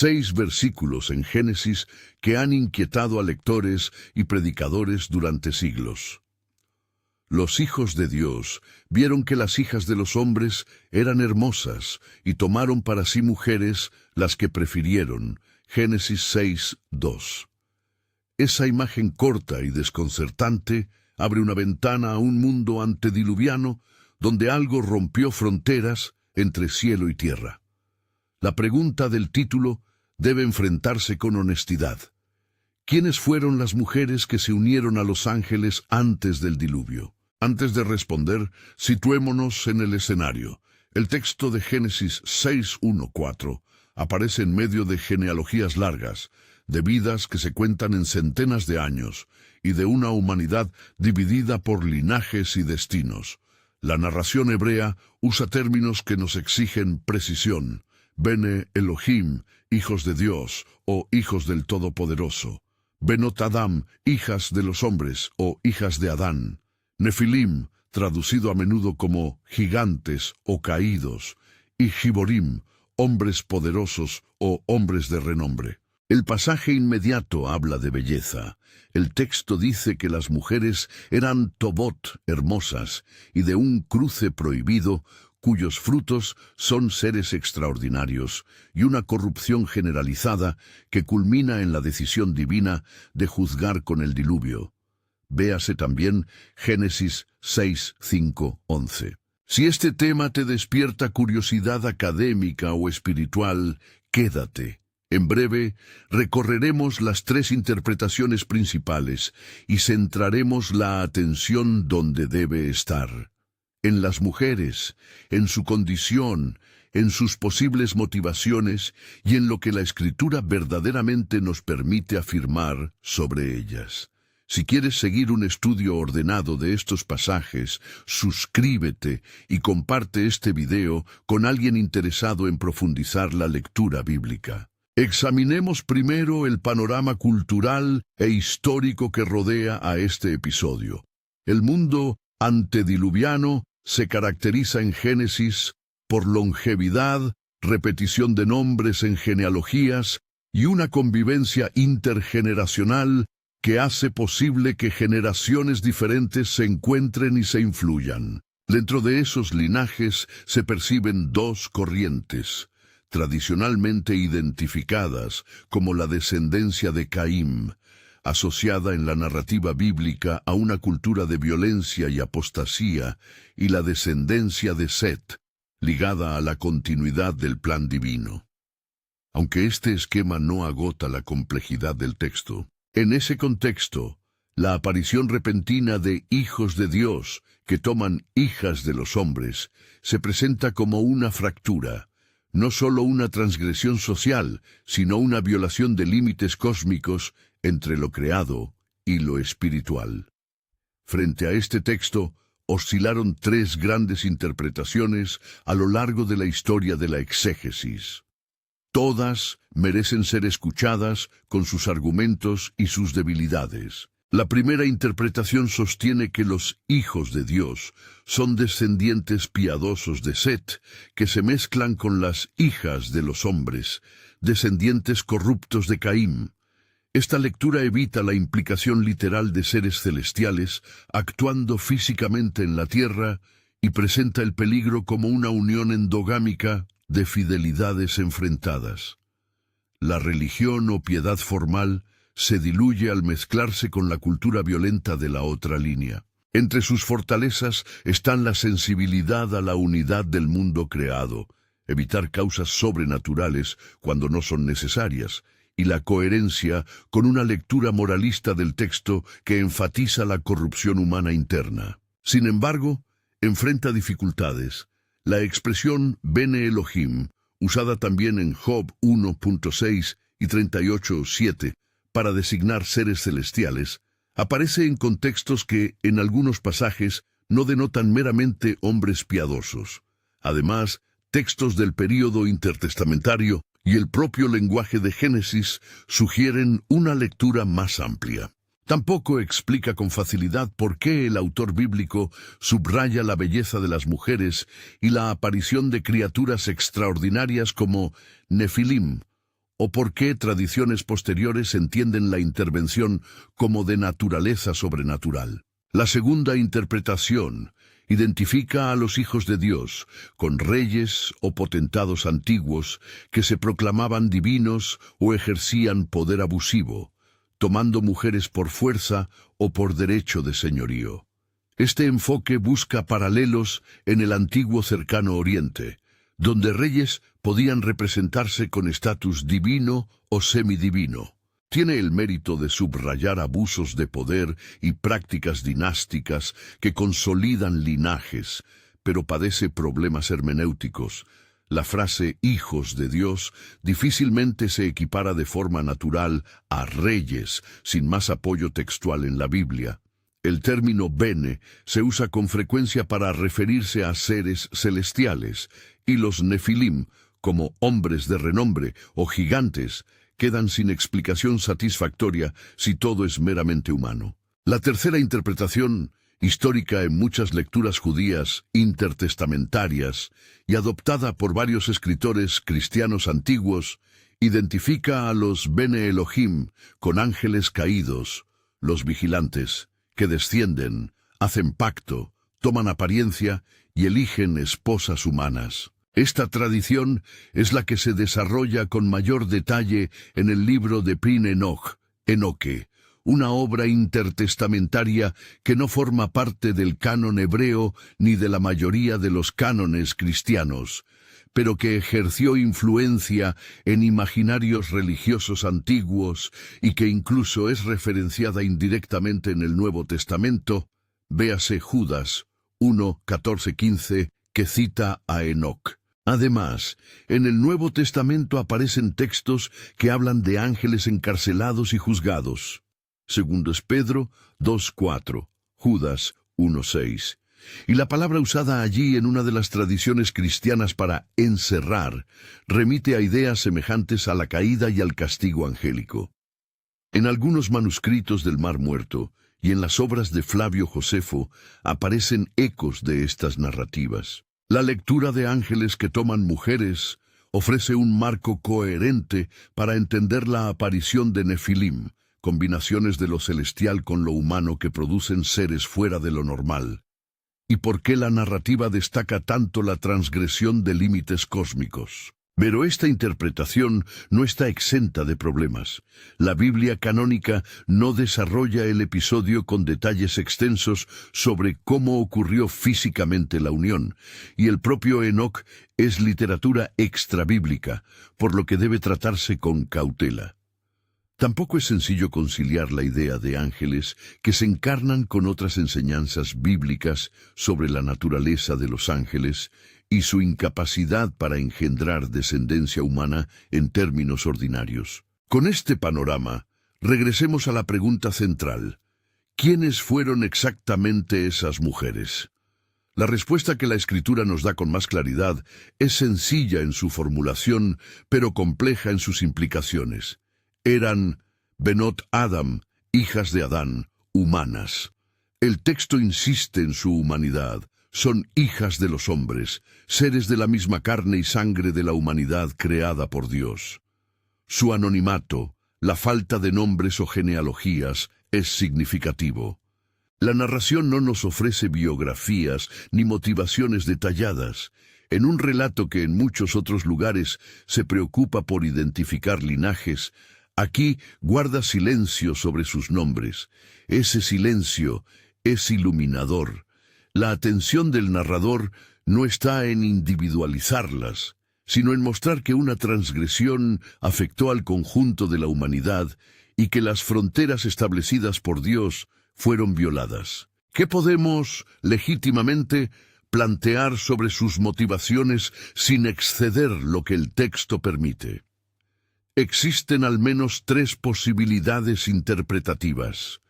6 versículos en Génesis que han inquietado a lectores y predicadores durante siglos. Los hijos de Dios vieron que las hijas de los hombres eran hermosas y tomaron para sí mujeres las que prefirieron. Génesis 6:2. Esa imagen corta y desconcertante abre una ventana a un mundo antediluviano donde algo rompió fronteras entre cielo y tierra. La pregunta del título debe enfrentarse con honestidad. ¿Quiénes fueron las mujeres que se unieron a los ángeles antes del diluvio? Antes de responder, situémonos en el escenario. El texto de Génesis 6:1-4 aparece en medio de genealogías largas, de vidas que se cuentan en centenas de años, y de una humanidad dividida por linajes y destinos. La narración hebrea usa términos que nos exigen precisión. Bene Elohim, hijos de Dios, o hijos del Todopoderoso. Benot Adam, hijas de los hombres, o hijas de Adán. Nefilim, traducido a menudo como gigantes o caídos. Y Giborim, hombres poderosos o hombres de renombre. El pasaje inmediato habla de belleza. El texto dice que las mujeres eran tobot, hermosas, y de un cruce prohibido, cuyos frutos son seres extraordinarios y una corrupción generalizada que culmina en la decisión divina de juzgar con el diluvio. Véase también Génesis 6:5-11. Si este tema te despierta curiosidad académica o espiritual, quédate. En breve, recorreremos las 3 interpretaciones principales y centraremos la atención donde debe estar. En las mujeres, en su condición, en sus posibles motivaciones y en lo que la Escritura verdaderamente nos permite afirmar sobre ellas. Si quieres seguir un estudio ordenado de estos pasajes, suscríbete y comparte este video con alguien interesado en profundizar la lectura bíblica. Examinemos primero el panorama cultural e histórico que rodea a este episodio. El mundo antediluviano se caracteriza en Génesis por longevidad, repetición de nombres en genealogías y una convivencia intergeneracional que hace posible que generaciones diferentes se encuentren y se influyan. Dentro de esos linajes se perciben 2 corrientes, tradicionalmente identificadas como la descendencia de Caín, asociada en la narrativa bíblica a una cultura de violencia y apostasía, y la descendencia de Set, ligada a la continuidad del plan divino. Aunque este esquema no agota la complejidad del texto, en ese contexto, la aparición repentina de hijos de Dios que toman hijas de los hombres se presenta como una fractura, no solo una transgresión social, sino una violación de límites cósmicos entre lo creado y lo espiritual. Frente a este texto, oscilaron 3 grandes interpretaciones a lo largo de la historia de la exégesis. Todas merecen ser escuchadas con sus argumentos y sus debilidades. La primera interpretación sostiene que los hijos de Dios son descendientes piadosos de Set, que se mezclan con las hijas de los hombres, descendientes corruptos de Caín. Esta lectura evita la implicación literal de seres celestiales actuando físicamente en la tierra y presenta el peligro como una unión endogámica de fidelidades enfrentadas. La religión o piedad formal se diluye al mezclarse con la cultura violenta de la otra línea. Entre sus fortalezas están la sensibilidad a la unidad del mundo creado, evitar causas sobrenaturales cuando no son necesarias, y la coherencia con una lectura moralista del texto que enfatiza la corrupción humana interna. Sin embargo, enfrenta dificultades. La expresión Bene Elohim, usada también en Job 1.6 y 38.7 para designar seres celestiales, aparece en contextos que, en algunos pasajes, no denotan meramente hombres piadosos. Además, textos del período intertestamentario y el propio lenguaje de Génesis sugieren una lectura más amplia. Tampoco explica con facilidad por qué el autor bíblico subraya la belleza de las mujeres y la aparición de criaturas extraordinarias como Nefilim, o por qué tradiciones posteriores entienden la intervención como de naturaleza sobrenatural. La segunda interpretación identifica a los hijos de Dios con reyes o potentados antiguos que se proclamaban divinos o ejercían poder abusivo, tomando mujeres por fuerza o por derecho de señorío. Este enfoque busca paralelos en el antiguo Cercano Oriente, donde reyes podían representarse con estatus divino o semidivino. Tiene el mérito de subrayar abusos de poder y prácticas dinásticas que consolidan linajes, pero padece problemas hermenéuticos. La frase «hijos de Dios» difícilmente se equipara de forma natural a reyes, sin más apoyo textual en la Biblia. El término bene se usa con frecuencia para referirse a seres celestiales, y los nefilim, como hombres de renombre o gigantes, quedan sin explicación satisfactoria si todo es meramente humano. La tercera interpretación, histórica en muchas lecturas judías intertestamentarias y adoptada por varios escritores cristianos antiguos, identifica a los Bene Elohim con ángeles caídos, los vigilantes, que descienden, hacen pacto, toman apariencia y eligen esposas humanas. Esta tradición es la que se desarrolla con mayor detalle en el libro de Pin Enoch, Enoque, una obra intertestamentaria que no forma parte del canon hebreo ni de la mayoría de los cánones cristianos, pero que ejerció influencia en imaginarios religiosos antiguos y que incluso es referenciada indirectamente en el Nuevo Testamento. Véase Judas 1:14-15, que cita a Enoc. Además, en el Nuevo Testamento aparecen textos que hablan de ángeles encarcelados y juzgados. Segundo es Pedro 2:4, Judas 1:6. Y la palabra usada allí en una de las tradiciones cristianas para encerrar remite a ideas semejantes a la caída y al castigo angélico. En algunos manuscritos del Mar Muerto y en las obras de Flavio Josefo aparecen ecos de estas narrativas. La lectura de ángeles que toman mujeres ofrece un marco coherente para entender la aparición de Nefilim, combinaciones de lo celestial con lo humano que producen seres fuera de lo normal. ¿Y por qué la narrativa destaca tanto la transgresión de límites cósmicos? Pero esta interpretación no está exenta de problemas. La Biblia canónica no desarrolla el episodio con detalles extensos sobre cómo ocurrió físicamente la unión, y el propio Enoc es literatura extrabíblica, por lo que debe tratarse con cautela. Tampoco es sencillo conciliar la idea de ángeles que se encarnan con otras enseñanzas bíblicas sobre la naturaleza de los ángeles y su incapacidad para engendrar descendencia humana en términos ordinarios. Con este panorama, regresemos a la pregunta central: ¿quiénes fueron exactamente esas mujeres? La respuesta que la Escritura nos da con más claridad es sencilla en su formulación, pero compleja en sus implicaciones. Eran Benot Adam, hijas de Adán, humanas. El texto insiste en su humanidad. Son hijas de los hombres, seres de la misma carne y sangre de la humanidad creada por Dios. Su anonimato, la falta de nombres o genealogías, es significativo. La narración no nos ofrece biografías ni motivaciones detalladas. En un relato que en muchos otros lugares se preocupa por identificar linajes, aquí guarda silencio sobre sus nombres. Ese silencio es iluminador. La atención del narrador no está en individualizarlas, sino en mostrar que una transgresión afectó al conjunto de la humanidad y que las fronteras establecidas por Dios fueron violadas. ¿Qué podemos, legítimamente, plantear sobre sus motivaciones sin exceder lo que el texto permite? Existen al menos 3 posibilidades interpretativas,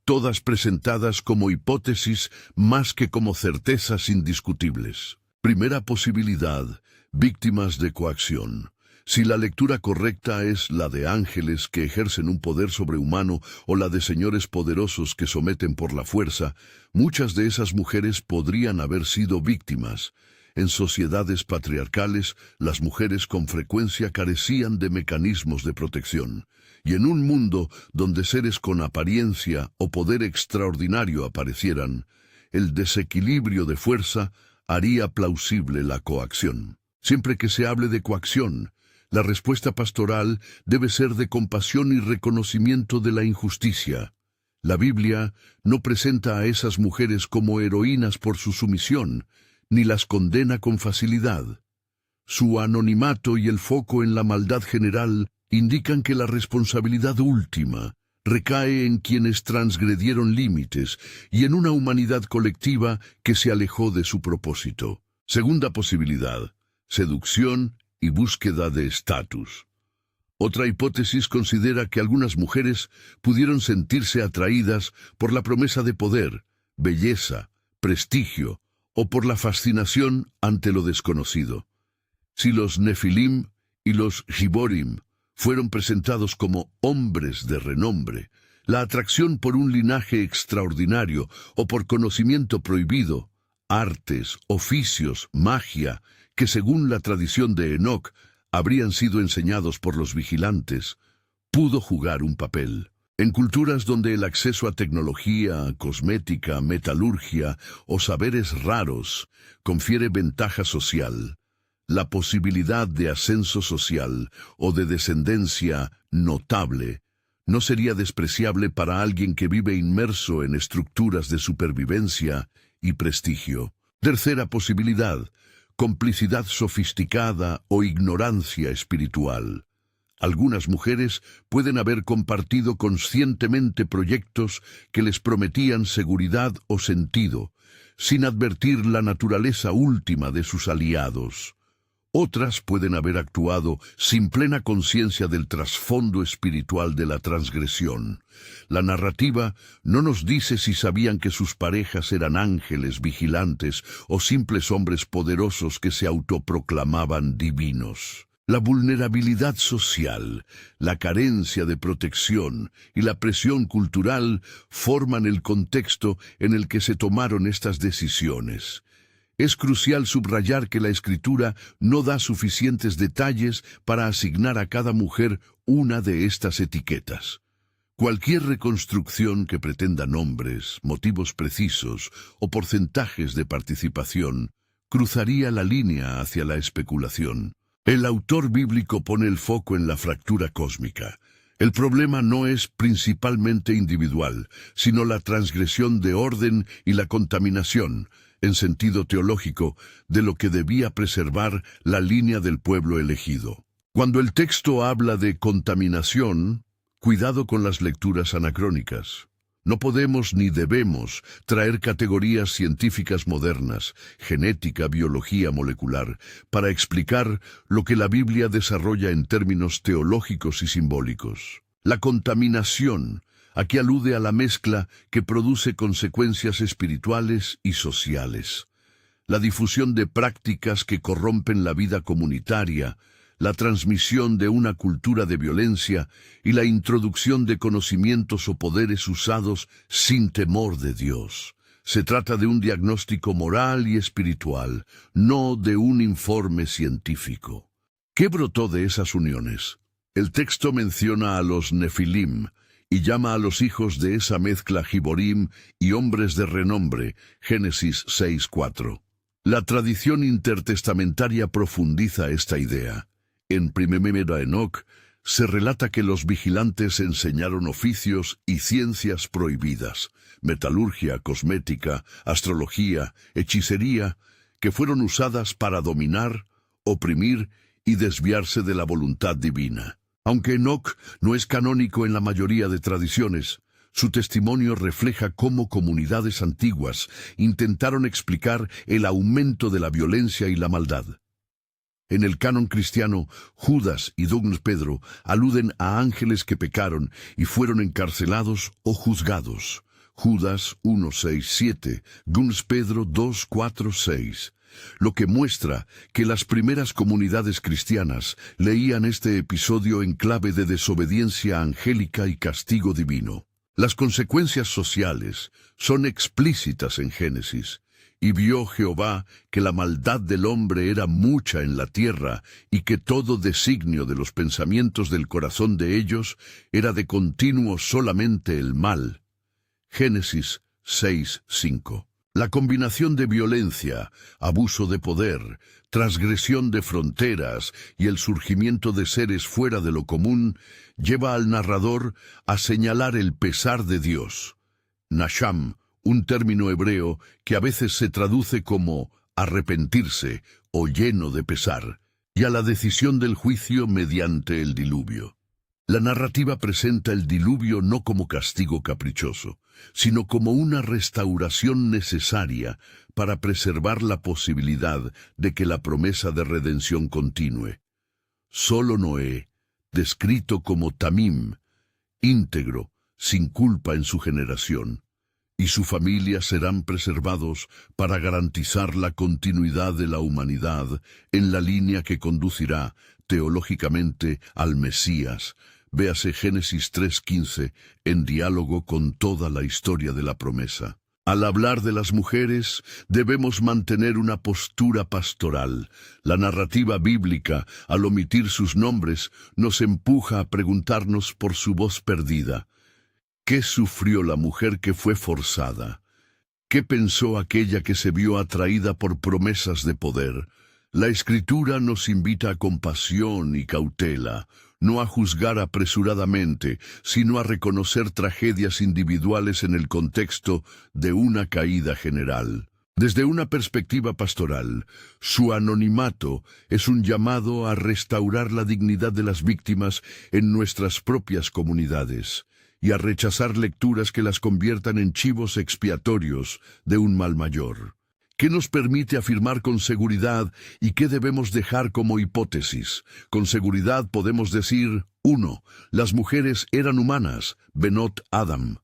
todas presentadas como hipótesis más que como certezas indiscutibles. Primera posibilidad: víctimas de coacción. Si la lectura correcta es la de ángeles que ejercen un poder sobrehumano o la de señores poderosos que someten por la fuerza, muchas de esas mujeres podrían haber sido víctimas. En sociedades patriarcales, las mujeres con frecuencia carecían de mecanismos de protección, y en un mundo donde seres con apariencia o poder extraordinario aparecieran, el desequilibrio de fuerza haría plausible la coacción. Siempre que se hable de coacción, la respuesta pastoral debe ser de compasión y reconocimiento de la injusticia. La Biblia no presenta a esas mujeres como heroínas por su sumisión, ni las condena con facilidad. Su anonimato y el foco en la maldad general indican que la responsabilidad última recae en quienes transgredieron límites y en una humanidad colectiva que se alejó de su propósito. Segunda posibilidad: seducción y búsqueda de estatus. Otra hipótesis considera que algunas mujeres pudieron sentirse atraídas por la promesa de poder, belleza, prestigio o por la fascinación ante lo desconocido. Si los Nefilim y los Giborim fueron presentados como hombres de renombre, la atracción por un linaje extraordinario o por conocimiento prohibido, artes, oficios, magia, que según la tradición de Enoc habrían sido enseñados por los vigilantes, pudo jugar un papel. En culturas donde el acceso a tecnología, cosmética, metalurgia o saberes raros confiere ventaja social, la posibilidad de ascenso social o de descendencia notable no sería despreciable para alguien que vive inmerso en estructuras de supervivencia y prestigio. Tercera posibilidad: complicidad sofisticada o ignorancia espiritual. Algunas mujeres pueden haber compartido conscientemente proyectos que les prometían seguridad o sentido, sin advertir la naturaleza última de sus aliados. Otras pueden haber actuado sin plena conciencia del trasfondo espiritual de la transgresión. La narrativa no nos dice si sabían que sus parejas eran ángeles vigilantes o simples hombres poderosos que se autoproclamaban divinos. La vulnerabilidad social, la carencia de protección y la presión cultural forman el contexto en el que se tomaron estas decisiones. Es crucial subrayar que la Escritura no da suficientes detalles para asignar a cada mujer una de estas etiquetas. Cualquier reconstrucción que pretenda nombres, motivos precisos o porcentajes de participación cruzaría la línea hacia la especulación. El autor bíblico pone el foco en la fractura cósmica. El problema no es principalmente individual, sino la transgresión de orden y la contaminación, en sentido teológico, de lo que debía preservar la línea del pueblo elegido. Cuando el texto habla de contaminación, cuidado con las lecturas anacrónicas. No podemos ni debemos traer categorías científicas modernas, genética, biología molecular, para explicar lo que la Biblia desarrolla en términos teológicos y simbólicos. La contaminación aquí alude a la mezcla que produce consecuencias espirituales y sociales. La difusión de prácticas que corrompen la vida comunitaria, la transmisión de una cultura de violencia y la introducción de conocimientos o poderes usados sin temor de Dios. Se trata de un diagnóstico moral y espiritual, no de un informe científico. ¿Qué brotó de esas uniones? El texto menciona a los Nefilim y llama a los hijos de esa mezcla Giborim y hombres de renombre, Génesis 6:4. La tradición intertestamentaria profundiza esta idea. En Primera Enoc se relata que los vigilantes enseñaron oficios y ciencias prohibidas, metalurgia, cosmética, astrología, hechicería, que fueron usadas para dominar, oprimir y desviarse de la voluntad divina. Aunque Enoc no es canónico en la mayoría de tradiciones, su testimonio refleja cómo comunidades antiguas intentaron explicar el aumento de la violencia y la maldad. En el canon cristiano, Judas y Don Pedro aluden a ángeles que pecaron y fueron encarcelados o juzgados. Judas 1:6-7, Don Pedro 2:4-6. Lo que muestra que las primeras comunidades cristianas leían este episodio en clave de desobediencia angélica y castigo divino. Las consecuencias sociales son explícitas en Génesis, Y vio Jehová que la maldad del hombre era mucha en la tierra, y que todo designio de los pensamientos del corazón de ellos era de continuo solamente el mal. Génesis 6:5. La combinación de violencia, abuso de poder, transgresión de fronteras y el surgimiento de seres fuera de lo común lleva al narrador a señalar el pesar de Dios. Nasham, un término hebreo que a veces se traduce como arrepentirse o lleno de pesar, y a la decisión del juicio mediante el diluvio. La narrativa presenta el diluvio no como castigo caprichoso, sino como una restauración necesaria para preservar la posibilidad de que la promesa de redención continúe. Solo Noé, descrito como Tamim, íntegro, sin culpa en su generación, y su familia serán preservados para garantizar la continuidad de la humanidad en la línea que conducirá, teológicamente, al Mesías. Véase Génesis 3:15, en diálogo con toda la historia de la promesa. Al hablar de las mujeres, debemos mantener una postura pastoral. La narrativa bíblica, al omitir sus nombres, nos empuja a preguntarnos por su voz perdida. ¿Qué sufrió la mujer que fue forzada? ¿Qué pensó aquella que se vio atraída por promesas de poder? La Escritura nos invita a compasión y cautela, no a juzgar apresuradamente, sino a reconocer tragedias individuales en el contexto de una caída general. Desde una perspectiva pastoral, su anonimato es un llamado a restaurar la dignidad de las víctimas en nuestras propias comunidades y a rechazar lecturas que las conviertan en chivos expiatorios de un mal mayor. ¿Qué nos permite afirmar con seguridad y qué debemos dejar como hipótesis? Con seguridad podemos decir: 1. Las mujeres eran humanas, Benot Adam.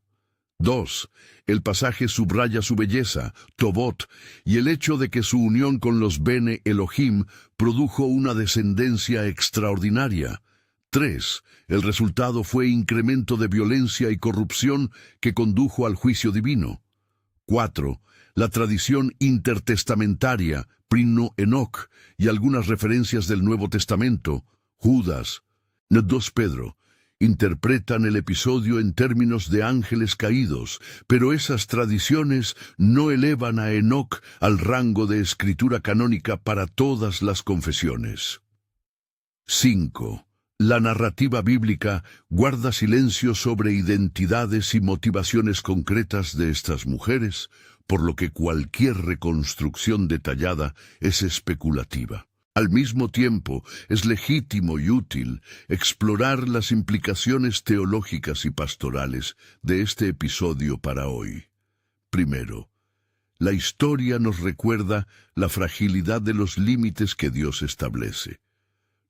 2. El pasaje subraya su belleza, Tobot, y el hecho de que su unión con los Bene Elohim produjo una descendencia extraordinaria. 3. El resultado fue incremento de violencia y corrupción que condujo al juicio divino. 4. La tradición intertestamentaria, Prino Enoc, y algunas referencias del Nuevo Testamento, Judas, 2 Pedro, interpretan el episodio en términos de ángeles caídos, pero esas tradiciones no elevan a Enoc al rango de escritura canónica para todas las confesiones. 5. La narrativa bíblica guarda silencio sobre identidades y motivaciones concretas de estas mujeres, por lo que cualquier reconstrucción detallada es especulativa. Al mismo tiempo, es legítimo y útil explorar las implicaciones teológicas y pastorales de este episodio para hoy. Primero, la historia nos recuerda la fragilidad de los límites que Dios establece.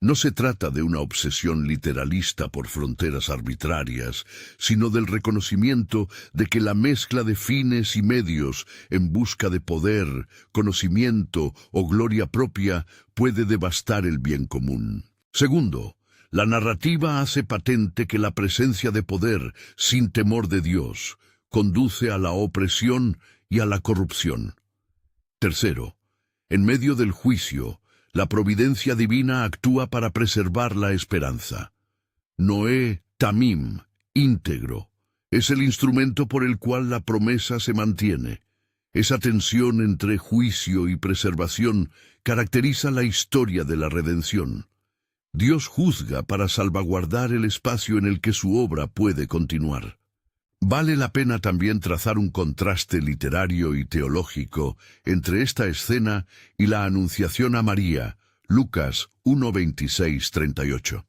No se trata de una obsesión literalista por fronteras arbitrarias, sino del reconocimiento de que la mezcla de fines y medios en busca de poder, conocimiento o gloria propia puede devastar el bien común. Segundo, la narrativa hace patente que la presencia de poder, sin temor de Dios, conduce a la opresión y a la corrupción. Tercero, en medio del juicio, la providencia divina actúa para preservar la esperanza. Noé, Tamim, íntegro, es el instrumento por el cual la promesa se mantiene. Esa tensión entre juicio y preservación caracteriza la historia de la redención. Dios juzga para salvaguardar el espacio en el que su obra puede continuar. Vale la pena también trazar un contraste literario y teológico entre esta escena y la anunciación a María, Lucas 1:26-38.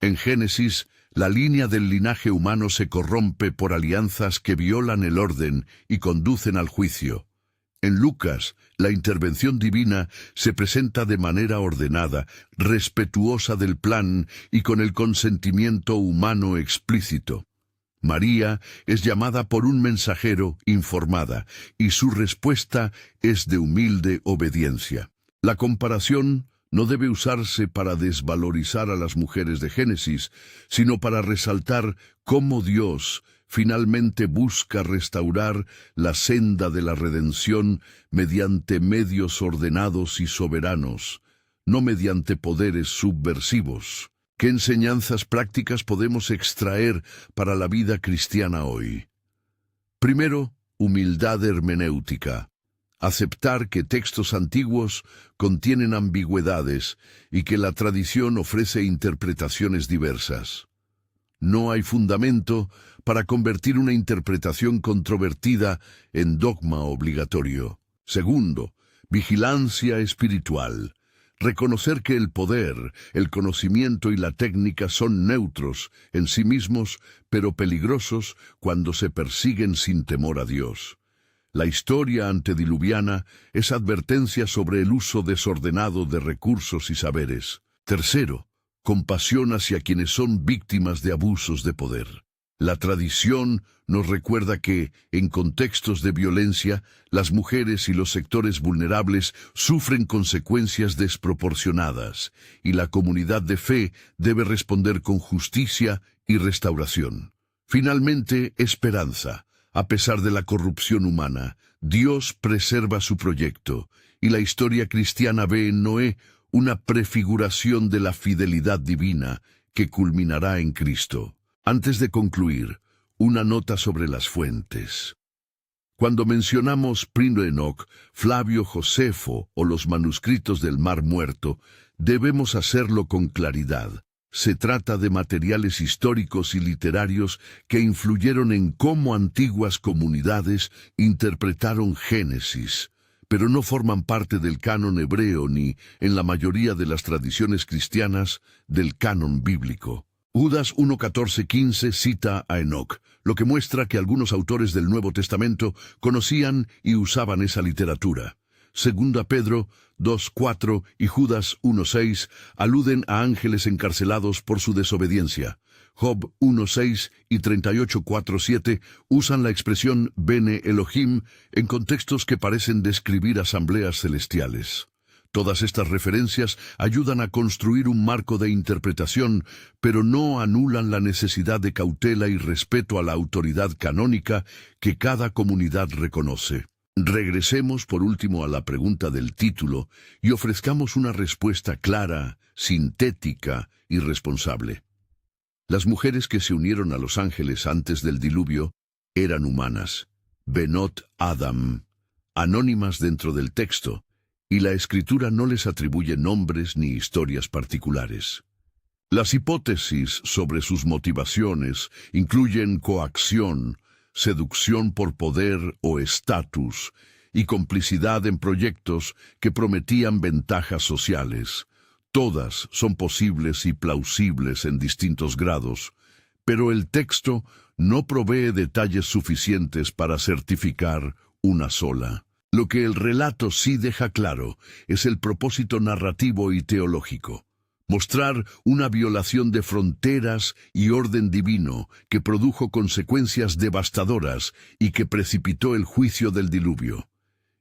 En Génesis, la línea del linaje humano se corrompe por alianzas que violan el orden y conducen al juicio. En Lucas, la intervención divina se presenta de manera ordenada, respetuosa del plan y con el consentimiento humano explícito. María es llamada por un mensajero informada, y su respuesta es de humilde obediencia. La comparación no debe usarse para desvalorizar a las mujeres de Génesis, sino para resaltar cómo Dios, finalmente busca restaurar la senda de la redención mediante medios ordenados y soberanos, no mediante poderes subversivos. ¿Qué enseñanzas prácticas podemos extraer para la vida cristiana hoy? Primero, humildad hermenéutica. Aceptar que textos antiguos contienen ambigüedades y que la tradición ofrece interpretaciones diversas. No hay fundamento para convertir una interpretación controvertida en dogma obligatorio. Segundo, vigilancia espiritual. Reconocer que el poder, el conocimiento y la técnica son neutros en sí mismos, pero peligrosos cuando se persiguen sin temor a Dios. La historia antediluviana es advertencia sobre el uso desordenado de recursos y saberes. Tercero, compasión hacia quienes son víctimas de abusos de poder. La tradición nos recuerda que, en contextos de violencia, las mujeres y los sectores vulnerables sufren consecuencias desproporcionadas, y la comunidad de fe debe responder con justicia y restauración. Finalmente, esperanza. A pesar de la corrupción humana, Dios preserva su proyecto, y la historia cristiana ve en Noé una prefiguración de la fidelidad divina que culminará en Cristo. Antes de concluir, una nota sobre las fuentes. Cuando mencionamos Primo Enoc, Flavio Josefo o los manuscritos del Mar Muerto, debemos hacerlo con claridad. Se trata de materiales históricos y literarios que influyeron en cómo antiguas comunidades interpretaron Génesis, pero no forman parte del canon hebreo ni, en la mayoría de las tradiciones cristianas, del canon bíblico. Judas 1:14-15 cita a Enoc, lo que muestra que algunos autores del Nuevo Testamento conocían y usaban esa literatura. Segunda Pedro 2:4 y Judas 1:6 aluden a ángeles encarcelados por su desobediencia. Job 1:6 y 38:4-7 usan la expresión Bene Elohim en contextos que parecen describir asambleas celestiales. Todas estas referencias ayudan a construir un marco de interpretación, pero no anulan la necesidad de cautela y respeto a la autoridad canónica que cada comunidad reconoce. Regresemos por último a la pregunta del título y ofrezcamos una respuesta clara, sintética y responsable. Las mujeres que se unieron a los ángeles antes del diluvio eran humanas, Benot Adam, anónimas dentro del texto, y la Escritura no les atribuye nombres ni historias particulares. Las hipótesis sobre sus motivaciones incluyen coacción, seducción por poder o estatus, y complicidad en proyectos que prometían ventajas sociales. Todas son posibles y plausibles en distintos grados, pero el texto no provee detalles suficientes para certificar una sola. Lo que el relato sí deja claro es el propósito narrativo y teológico. Mostrar una violación de fronteras y orden divino que produjo consecuencias devastadoras y que precipitó el juicio del diluvio.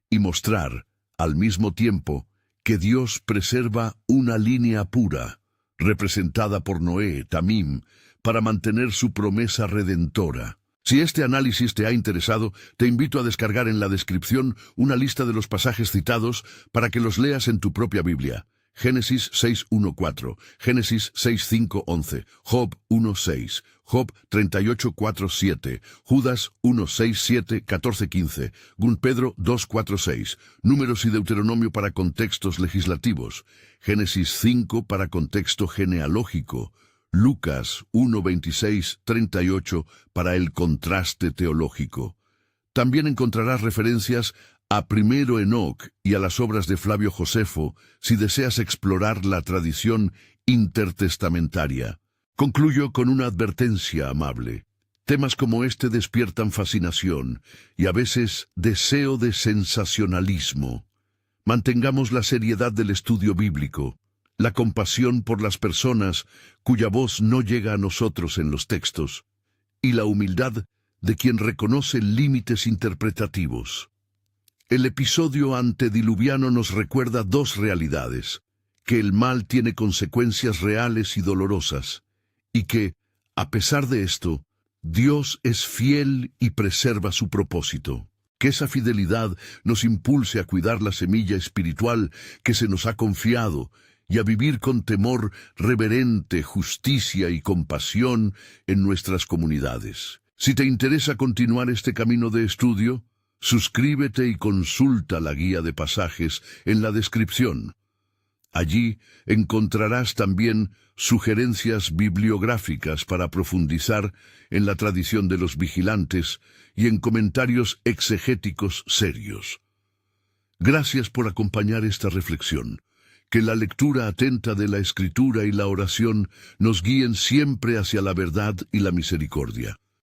Y mostrar, al mismo tiempo, que Dios preserva una línea pura, representada por Noé, Tamim, para mantener su promesa redentora. Si este análisis te ha interesado, te invito a descargar en la descripción una lista de los pasajes citados para que los leas en tu propia Biblia. Génesis 6:1-4, Génesis 6:5-11, Job 1:6, Job 38:4-7, Judas 1:6-7, 14-15, Pedro 2:4-6, Números y Deuteronomio para contextos legislativos, Génesis 5 para contexto genealógico, Lucas 1:26-38 para el contraste teológico. También encontrarás referencias a Primero Enoc y a las obras de Flavio Josefo si deseas explorar la tradición intertestamentaria. Concluyo con una advertencia amable. Temas como este despiertan fascinación y a veces deseo de sensacionalismo. Mantengamos la seriedad del estudio bíblico, la compasión por las personas cuya voz no llega a nosotros en los textos, y la humildad de quien reconoce límites interpretativos. El episodio antediluviano nos recuerda dos realidades: que el mal tiene consecuencias reales y dolorosas, y que, a pesar de esto, Dios es fiel y preserva su propósito. Que esa fidelidad nos impulse a cuidar la semilla espiritual que se nos ha confiado y a vivir con temor reverente, justicia y compasión en nuestras comunidades. Si te interesa continuar este camino de estudio, suscríbete y consulta la guía de pasajes en la descripción. Allí encontrarás también sugerencias bibliográficas para profundizar en la tradición de los vigilantes y en comentarios exegéticos serios. Gracias por acompañar esta reflexión. Que la lectura atenta de la Escritura y la oración nos guíen siempre hacia la verdad y la misericordia.